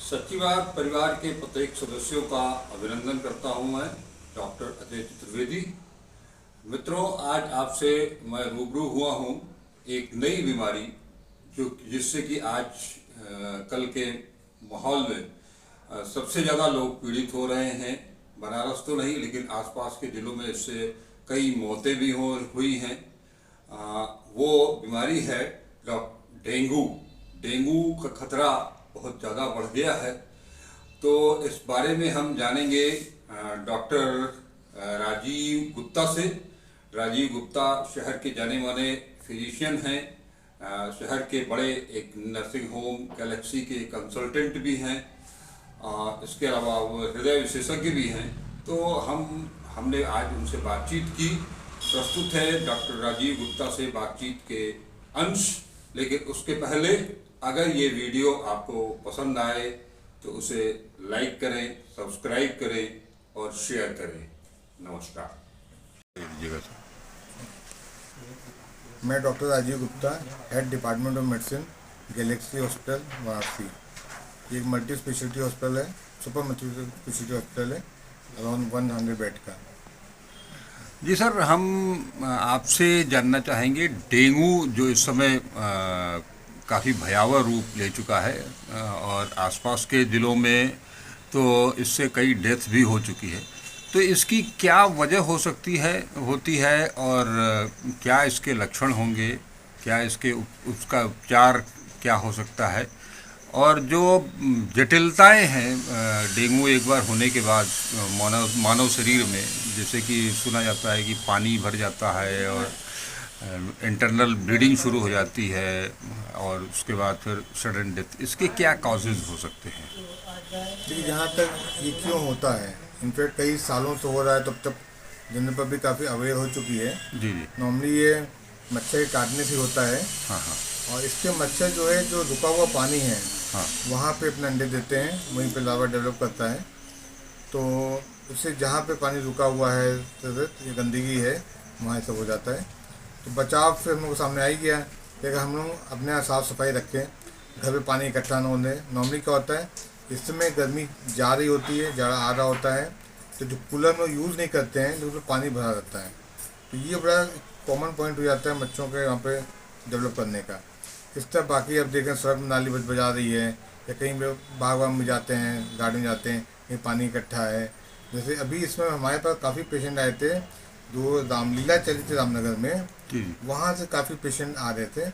सचिवार परिवार के प्रत्येक सदस्यों का अभिनंदन करता हूं मैं, डॉक्टर अजय चतुर्वेदी। मित्रों, आज आपसे मैं रूबरू हुआ हूं एक नई बीमारी जिससे कि आज कल के माहौल में सबसे ज़्यादा लोग पीड़ित हो रहे हैं। बनारस तो नहीं, लेकिन आसपास के जिलों में इससे कई मौतें भी हुई हैं। वो बीमारी है डेंगू। डेंगू का खतरा बहुत ज़्यादा बढ़ गया है। तो इस बारे में हम जानेंगे डॉक्टर राजीव गुप्ता से। राजीव गुप्ता शहर के जाने माने फिजिशियन हैं, शहर के बड़े एक नर्सिंग होम गैलेक्सी के कंसल्टेंट भी हैं, इसके अलावा वो हृदय विशेषज्ञ भी हैं। तो हमने आज उनसे बातचीत की। प्रस्तुत है डॉक्टर राजीव गुप्ता से बातचीत के अंश। लेकिन उसके पहले अगर ये वीडियो आपको पसंद आए तो उसे लाइक करें, सब्सक्राइब करें और शेयर करें। नमस्कार। मैं doctor Rajiv Gupta, head department of medicine, galaxy hospital Varanasi. ये एक मल्टी स्पेशलिटी हॉस्पिटल है, सुपर मल्टी स्पेशलिटी हॉस्पिटल है, अराउंड 100 बेड का। जी सर, हम आपसे जानना चाहेंगे डेंगू जो इस समय काफ़ी भयावह रूप ले चुका है और आसपास के ज़िलों में तो इससे कई डेथ भी हो चुकी है। तो इसकी क्या वजह होती है और क्या इसके लक्षण होंगे, क्या इसके उसका उपचार क्या हो सकता है, और जो जटिलताएं हैं डेंगू एक बार होने के बाद मानव शरीर में, जैसे कि सुना जाता है कि पानी भर जाता है और इंटरनल ब्लीडिंग शुरू हो जाती है और उसके बाद फिर सडन डेथ, इसके क्या कॉजेज हो सकते हैं? देखिए, जहाँ तक ये क्यों होता है, इनफैक्ट कई सालों से हो रहा है, तब तक जनरल पब्लिक काफ़ी अवेयर हो चुकी है। जी जी। नॉर्मली ये मच्छर के काटने से होता है। हाँ हाँ। और इसके मच्छर जो है, जो रुका हुआ पानी है, हाँ। वहाँ पे अपने अंडे देते हैं, वहीं पे लार्वा डेवलप करता है। तो उससे जहाँ पे पानी रुका हुआ है, ये गंदगी है, वहाँ सब हो जाता है। तो बचाव फिर हम लोग सामने आ ही गया कि अगर हम लोग अपने यहाँ साफ़ सफाई रखें, घर पे पानी इकट्ठा न होने। नॉर्मली क्या होता है, इस समय गर्मी जा रही होती है, जाड़ा आ रहा होता है, तो जो कूलर में यूज़ नहीं करते हैं, तो उसमें पानी भरा रहता है। तो ये बड़ा कॉमन पॉइंट हो जाता है मच्छरों के यहाँ पे डेवलप करने का। इस तरह बाकी अब देखें, सड़क में नाली बजा रही है, या कहीं पे बाग में जाते हैं, गार्डन जाते हैं, कहीं पानी इकट्ठा है। जैसे अभी इसमें हमारे पास काफ़ी पेशेंट आए थे, जो रामलीला चली थी रामनगर में, वहाँ से काफ़ी पेशेंट आ रहे थे,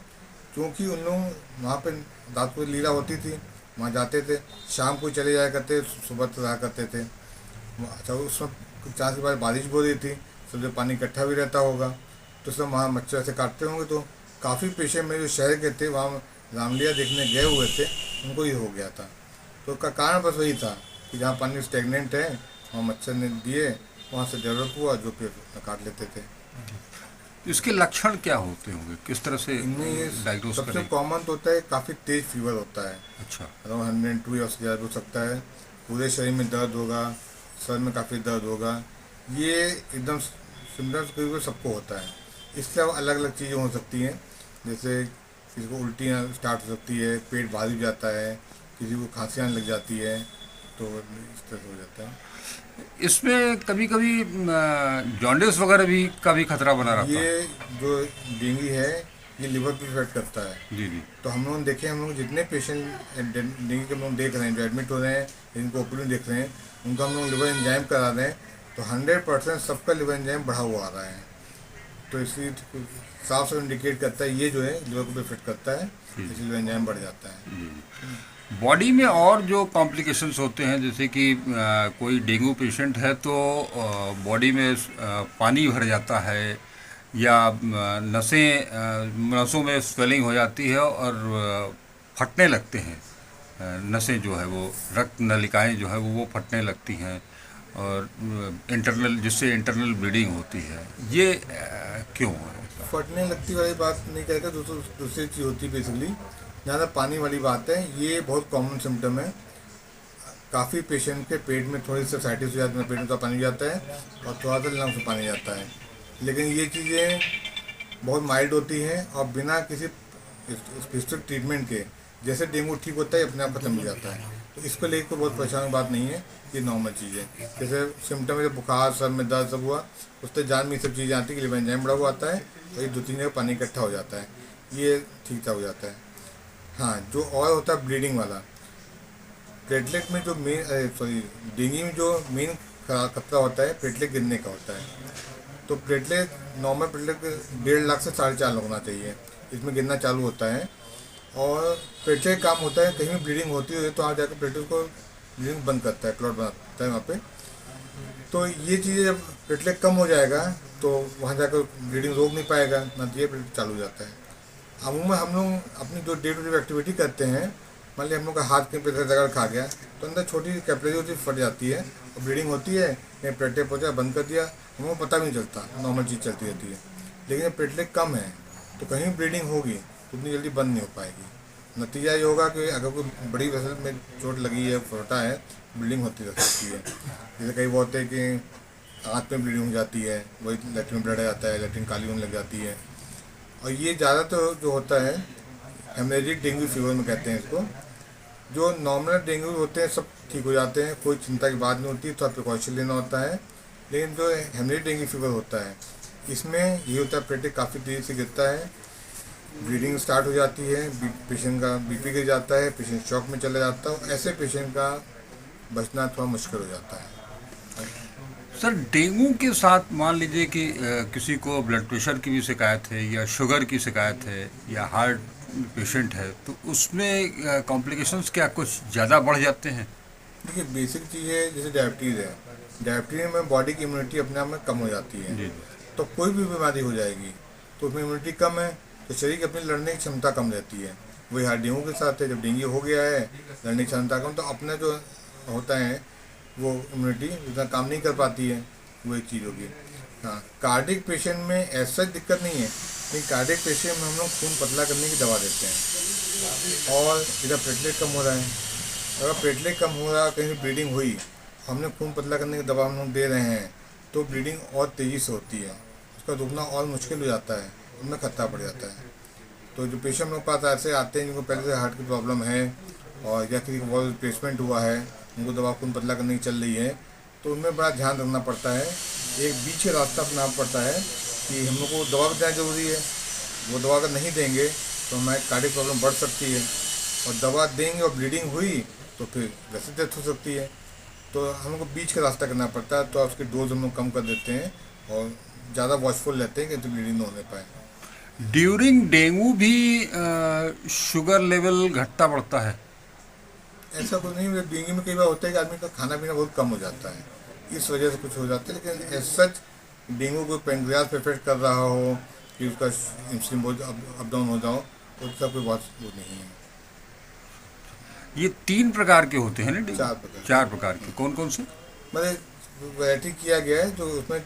क्योंकि उन लोग वहाँ पे रात को लीला होती थी, वहाँ जाते थे, शाम को चले जाया करते, सुबह तक रहा करते थे। अच्छा, उसमें चांस के बाद बारिश भी हो रही थी, सब जो पानी इकट्ठा भी रहता होगा, तो सब वहाँ मच्छर से काटते होंगे। तो काफ़ी पेशेंट मेरे जो शहर के थे, वहाँ रामलीला देखने गए हुए थे, उनको ही हो गया था। तो उसका कारण बस वही था कि जहाँ पानी स्टेगनेंट है, वहाँ मच्छर ने दिए, वहाँ से डेवलप हुआ, जो फिर काट लेते थे। इसके लक्षण क्या होते होंगे, किस तरह से डायग्नोस करें? सबसे कॉमन तो होता है, काफ़ी तेज फीवर होता है। अच्छा। अराउंड 102 या उससे ज़्यादा हो सकता है। पूरे शरीर में दर्द होगा, सर में काफ़ी दर्द होगा। ये एकदम सिम्टम्स करीब सबको होता है। इसके अलावा अलग अलग चीज़ें हो सकती हैं, जैसे किसी को उल्टियाँ स्टार्ट हो सकती है, पेट भारी जाता है, किसी को खांसी आने लग जाती है, तो इस तरह से हो जाता है। इसमें कभी कभी जॉन्डिस वगैरह भी का भी खतरा बना रहता है। ये जो डेंगू है, ये लिवर पे इफेक्ट करता है। जी जी। तो हम लोग देखें, हम लोग जितने पेशेंट डेंगू के हम लोग देख रहे हैं, जो एडमिट हो रहे हैं, जिनको ओपीडी देख रहे हैं, उनका हम लोग लिवर एंजाइम करा रहे हैं, तो 100% सबका लिवर एंजाइम बढ़ा हुआ आ रहा है। तो इसलिए साफ साफ इंडिकेट करता है ये जो है लिवर को इफेक्ट करता है, इसलिए लिवर एंजाइम बढ़ जाता है। बॉडी में और जो कॉम्प्लिकेशंस होते हैं, जैसे कि कोई डेंगू पेशेंट है तो बॉडी में पानी भर जाता है, या नसों में स्वेलिंग हो जाती है और फटने लगते हैं। नसें जो है वो, रक्त नलिकाएं जो है वो फटने लगती हैं, और जिससे इंटरनल ब्लीडिंग होती है। ये क्यों है? फटने लगती वाली बात नहीं कहता, दूसरी चीज़ होती है बेसिकली। जहाँ तक पानी वाली बात है, ये बहुत कॉमन सिम्टम है। काफ़ी पेशेंट के पेट में थोड़ी सी साइटिस हो जाती है, पेट में तो पानी जाता है और थोड़ा सा लंग्स में पानी जाता है, लेकिन ये चीज़ें बहुत माइल्ड होती हैं और बिना किसी स्पेसिफिक ट्रीटमेंट के, जैसे डेंगू ठीक होता है अपने आप खत्म हो जाता है। तो इसको लेकर कोई बहुत परेशान की बात नहीं है, ये नॉर्मल चीज़ है। जैसे सिम्टम है, बुखार, सर में दर्द सब हुआ, उससे जान में ये सब चीज़ें आती है कि लिवर एंजाइम बढ़ा हुआ आता है, और ये 2-3 जगह पानी इकट्ठा हो जाता है, ये ठीक ठाक हो जाता है। हाँ, जो और होता है ब्लीडिंग वाला, प्लेटलेट में जो डेंगू में जो मेन खतरा होता है प्लेटलेट गिरने का होता है। तो प्लेटलेट नॉर्मल प्लेटलेट 1.5 लाख से 4.5 लाख होना चाहिए, इसमें गिरना चालू होता है। और प्लेटलेट काम होता है, कहीं भी ब्लीडिंग होती है तो वहाँ जाकर प्लेटलेट को ब्लीडिंग बंद करता है, क्लॉट बनाता है वहाँ पे। तो ये चीज़ें जब प्लेटलेट कम हो जाएगा तो वहाँ जाकर ब्लीडिंग रोक नहीं पाएगा, नतीजे प्लेटलेट चालू हो जाता है। अमूमन हम लोग अपनी जो डे टू डे एक्टिविटी करते हैं, मान लिया हम लोग का हाथ कहीं पे रगड़ खा गया तो अंदर छोटी कैपिलरी होती है, फट जाती है और ब्लीडिंग होती है, कहीं प्लेटलेट पहुँचा बंद कर दिया, हमको पता भी नहीं चलता, नॉर्मल चीज़ चलती रहती है। लेकिन जब प्लेटलेट कम है तो कहीं ब्लीडिंग होगी तो उतनी जल्दी बंद नहीं हो पाएगी। नतीजा ये होगा कि अगर कोई बड़ी वेसल में चोट लगी है, फटा है, ब्लीडिंग होती रह सकती है। जैसे कई बहुत है कि आँख में ब्लीडिंग हो जाती है, वही लेटरिन में ब्लड आ जाता है, लेटरिन काली होने लग जाती है। और ये ज़्यादातर जो होता है हेमरेजिक डेंगू फीवर में कहते हैं इसको। जो नॉर्मल डेंगू होते हैं सब ठीक हो जाते हैं, कोई चिंता की बात नहीं होती, थोड़ा प्रिकॉशन लेना होता है। लेकिन जो हेमरेजिक डेंगू फीवर होता है इसमें ये होता है प्लेटलेट काफ़ी तेज़ी से गिरता है, ब्लीडिंग स्टार्ट हो जाती है, पेशेंट का बीपी गिर जाता है, पेशेंट शॉक में चला जाता है, ऐसे पेशेंट का बचना थोड़ा मुश्किल हो जाता है। सर, डेंगू के साथ मान लीजिए कि किसी को ब्लड प्रेशर की भी शिकायत है या शुगर की शिकायत है या हार्ट पेशेंट है, तो उसमें कॉम्प्लिकेशंस क्या कुछ ज़्यादा बढ़ जाते हैं? देखिए, बेसिक चीज़ है जैसे डायबिटीज़ है, डायबिटीज़ में बॉडी की इम्यूनिटी अपने आप में कम हो जाती है। जी। तो कोई भी बीमारी हो जाएगी तो उसमें इम्यूनिटी कम है तो शरीर की अपनी लड़ने की क्षमता कम रहती है। वही हर डेंगू के साथ है, जब डेंगू हो गया है लड़ने की क्षमता कम, तो अपना जो होता है वो इम्यूनिटी उतना काम नहीं कर पाती है, वो एक चीज़ होगी। हाँ, कार्डिक पेशेंट में ऐसा दिक्कत नहीं है, लेकिन कार्डिक पेशेंट में हम लोग खून पतला करने की दवा देते हैं। और इधर प्लेटलेट कम हो रहा है, अगर प्लेटलेट कम हो रहा है, कहीं ब्लीडिंग हुई, हमने खून पतला करने की दवा हम लोग दे रहे हैं, तो ब्लीडिंग और तेज़ी से होती है, उसका रुकना और मुश्किल हो जाता है, उनमें खतरा बढ़ जाता है। तो जो पेशेंट लोग पास ऐसे आते हैं जिनको पहले से हार्ट की प्रॉब्लम है और या किसी का वॉल रिप्लेसमेंट हुआ है, उनको दवा खून पतला करने की चल रही है, तो उनमें बड़ा ध्यान रखना पड़ता है। एक बीच का रास्ता अपनाना पड़ता है कि हम लोग को दवा भी देना जरूरी है, वो दवा अगर नहीं देंगे तो हमारी कार्डिक प्रॉब्लम बढ़ सकती है, और दवा देंगे और ब्लीडिंग हुई तो फिर वैसे डेथ हो सकती है। तो हम लोग को बीच का रास्ता करना पड़ता है, तो उसकी डोज हम लोग कम कर देते हैं और ज़्यादा वॉचफुल रहते हैं कि तो ब्लीडिंग ना होने पाए। ड्यूरिंग डेंगू भी शुगर लेवल घटता बढ़ता है? ऐसा कुछ नहीं, डेंगू में कई बार होता है कि आदमी का खाना पीना बहुत कम हो जाता है, इस वजह से कुछ हो जाता है। लेकिन एज सच डेंगू को पेनक्रियाज पे इफेक्ट कर रहा हो कि उसका इंसुलिन बहुत अप डाउन हो जाओ, तो उसका कोई बहुत वो नहीं है। ये 3 प्रकार के होते हैं ना डेंगू? 4 प्रकार के कौन कौन से? मतलब वैरायटी किया गया है, जो उसमें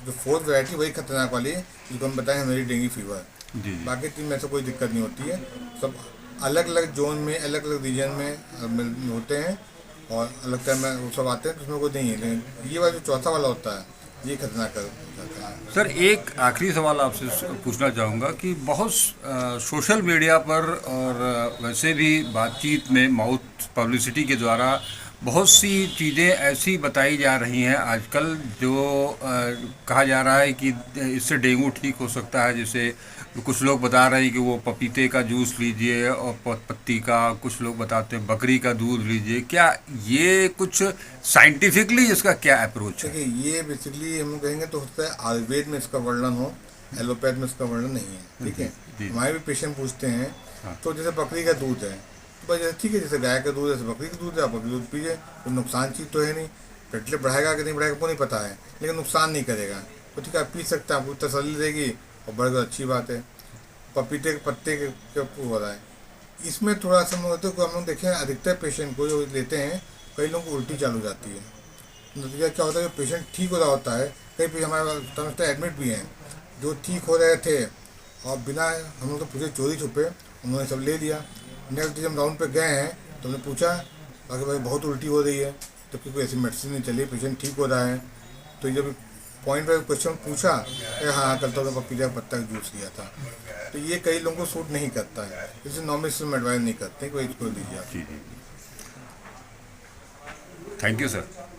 जो 4th वैरायटी वही खतरनाक वाली है जिसको हम बताएं हमारी डेंगू फीवर। जी। बाकी 3 में से कोई दिक्कत नहीं होती है, सब अलग अलग जोन में अलग अलग रीजन में होते हैं और अलग टाइम में वो सब आते हैं, तो उसमें कोई नहीं है। लेकिन ये वाला जो चौथा वाला होता है ये खतरनाक होता है। सर, एक आखिरी सवाल आपसे पूछना चाहूँगा कि बहुत सोशल मीडिया पर और वैसे भी बातचीत में माउथ पब्लिसिटी के द्वारा बहुत सी चीज़ें ऐसी बताई जा रही हैं आजकल, जो कहा जा रहा है कि इससे डेंगू ठीक हो सकता है। जैसे कुछ लोग बता रहे हैं कि वो पपीते का जूस लीजिए और पत्ती का, कुछ लोग बताते हैं बकरी का दूध लीजिए। क्या ये कुछ साइंटिफिकली इसका क्या अप्रोच है? देखिए, ये बेसिकली हम कहेंगे तो होता है आयुर्वेद में इसका वर्णन हो, एलोपैथ में इसका वर्णन नहीं है। ठीक है, हमारे भी पेशेंट पूछते हैं। हाँ। तो जैसे बकरी का दूध है तो भाई ठीक है, जैसे गाय का दूध है, जैसे बकरी का दूध है, आप बकरी दूध पीजिए, कोई नुकसान चीज़ तो है नहीं। प्लेटलेट बढ़ाएगा कि नहीं बढ़ाएगा वो नहीं पता है, लेकिन नुकसान नहीं करेगा, तो ठीक है आप पी सकते हैं, आपको तसल्ली देगी और बढ़ गई अच्छी बात है। पपीते के पत्ते के हो रहा है, इसमें थोड़ा सा होता है। हम लोग देखें अधिकतर पेशेंट को जो लेते हैं, कई लोगों को उल्टी चालू जाती है। नतीजा क्या होता है, पेशेंट ठीक हो रहा होता है, कई पेशेंट हमारे समझते एडमिट भी हैं जो ठीक हो रहे थे और बिना हम लोग तो पूछे चोरी छुपे उन्होंने सब ले लिया। नेक्स्ट जब राउंड पे गए हैं तो उन्होंने पूछा बाकी भाई बहुत उल्टी हो रही है, तो कोई ऐसी मेडिसिन नहीं चली, पेशेंट ठीक हो रहा है। तो जब पॉइंट पर क्वेश्चन पूछा, हाँ कल तो पपीता का पत्ता का जूस लिया था, तो ये कई लोगों को सूट नहीं करता है, इसलिए नॉर्मल सिस्टम एडवाइस नहीं करते कि इसको लीजिए आप। Thank you sir.